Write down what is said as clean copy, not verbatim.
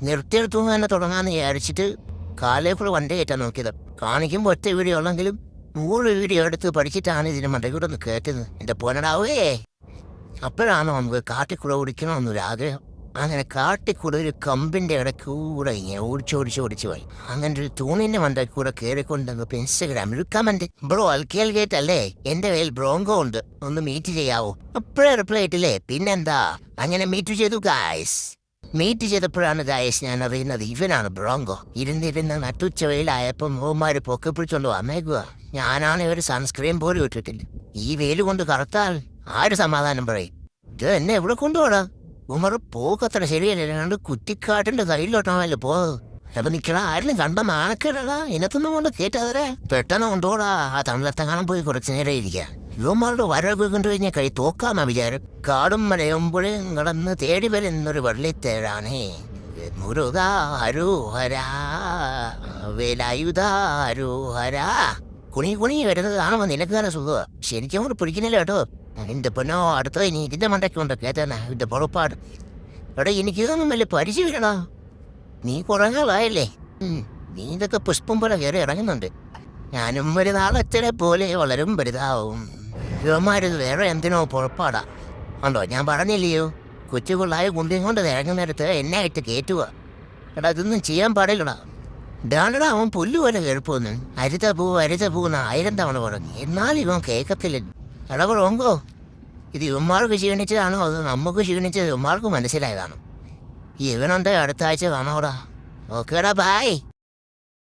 നിർത്തിയെടുത്തു തന്നെ തുടങ്ങാന്ന് വിചാരിച്ചിട്ട് കാലേക്കൂടെ വണ്ടി കയറ്റാൻ നോക്കിയത്. കാണിക്കുമ്പോൾ ഒറ്റ വീഡിയോ ഉള്ളെങ്കിലും 100 വീഡിയോ എടുത്ത് പഠിച്ചിട്ടാണ് ഇതിന് മണ്ടക്കൂടെ ഒന്ന് കയറ്റുന്നത്. എൻ്റെ പൊന്നടാവേ, അപ്പോഴാണ് നമുക്ക് കാട്ടിക്കൂടെ ഓടിക്കണമെന്നൊരാഗ്രഹം. അങ്ങനെ കാട്ടിക്കൂടെ ഒരു കമ്പിൻ്റെ ഇടയ്ക്കൂടെ ഇങ്ങനെ ഓടിച്ച് പോയി. അങ്ങനെ ഒരു തൂണിൻ്റെ മണ്ടക്കൂടെ കയറിക്കൊണ്ടെന്ന് ഇൻസ്റ്റഗ്രാമിൽ കമന്റ്, ബ്രോ അൽക്കേൽ ഗേറ്റ് അല്ലേ, എൻ്റെ കയ്യിൽ ബ്രോങ്കോ ഉണ്ട്, ഒന്ന് മീറ്റ് ചെയ്യാവോ? അപ്പോഴേ റിപ്ലൈ ഇട്ടില്ലേ, പിന്നെന്താ. അങ്ങനെ മീറ്റ് ചെയ്തു ഗായ്സ്. മീറ്റ് ചെയ്തപ്പോഴാണ് ഗായ്സ് ഞാൻ അറിയുന്നത് ഇവനാണ് ബ്രോങ്കോ. ഇരുന്നിരുന്ന് നട്ടുച്ച വെയിലായപ്പോൾ മോന്മാര് പൊക്കി പിടിച്ചോണ്ട് അമേക്കുക. ഞാനാണ് ഒരു സൺസ്ക്രീൻ പോലും ഇട്ടിട്ടില്ല. ഈ വെയിൽ കൊണ്ട് കറുത്താൽ ആര് സമാധാനം പറയും? ഇത് എന്നെ എവിടെ കൊണ്ടുപോടാ? ഉമർ പോക്കത്ര ശരിയല്ല, രണ്ട് കുറ്റിക്കാട്ടിന്റെ കയ്യിലോട്ടാണല്ലോ പോ. അപ്പൊ നിക്കണ ആരെങ്കിലും കണ്ട മാനക്കേടാ, ഇനത്തൊന്നും കൊണ്ട് കേറ്റാതെ പെട്ടെന്ന് കൊണ്ടുപോടാ. ആ തമിഴത്തെങ്ങാനും പോയി കുറച്ചു നേരം ഇരിക്കുക. യുവമാരുടെ വരവ് കൊണ്ടുകഴിഞ്ഞാൽ കൈ തോക്കാന്ന വിചാരം. കാടും മലയുമ്പോഴും കടന്ന് തേടി വരുന്നൊരു വള്ളിത്തേഴാണേ. മുരുക ഹരോഹരാ വേലായുധ ഹരോഹരാ. കുണി വരുന്നത് കാണുമ്പോൾ നിനക്ക് തന്നെ സുഖമാണ്. ശരിക്കും കൂടെ പിടിക്കുന്നില്ല കേട്ടോ. എന്റെ പൊന്നോ, അടുത്ത ഇനി ഇതിന്റെ മണ്ടയ്ക്കുണ്ട് കേട്ടാ ഇതിന്റെ പുറപ്പാട്. എടാ എനിക്കിതൊന്നും വലിയ പരിചയമില്ലടാ. നീ കുറെ നാളായല്ലേ. നീ ഇതൊക്കെ പുഷ്പം പോലെ കയറി ഇറങ്ങുന്നുണ്ട്. ഞാനും ഒരു നാളച്ചനെ പോലെ വളരും വലുതാവും. യുവമാര് വേറെ എന്തിനോ പുറപ്പാടാ ഉണ്ടോ? ഞാൻ പറഞ്ഞില്ലയോ, കൊച്ചുപിള്ളായ കുണ്ടിയും കൊണ്ട് ഇറങ്ങുന്നിടത്ത് എന്നെ ആയിട്ട് കയറ്റുക. എടാ ഇതൊന്നും ചെയ്യാൻ പാടില്ലടാ. ഡാണടാ അവൻ പുല്ലുപോലെ കേൾപ്പോന്ന്. അരുത പൂന്ന് 1000 തവണ പറഞ്ഞു, എന്നാലും ഇവൻ കേൾക്കത്തില്ല. എടാ ബ്രോങ്കോ, ഇത് ഇവന്മാർക്ക് ക്ഷീണിച്ചതാണോ അത് നമുക്ക് ക്ഷീണിച്ചത് ഇവന്മാർക്ക് മനസ്സിലായതാണോ? ഇവനുണ്ട് അടുത്ത ആഴ്ച കാണാവടാ. ഓക്കേടാ, ബൈ.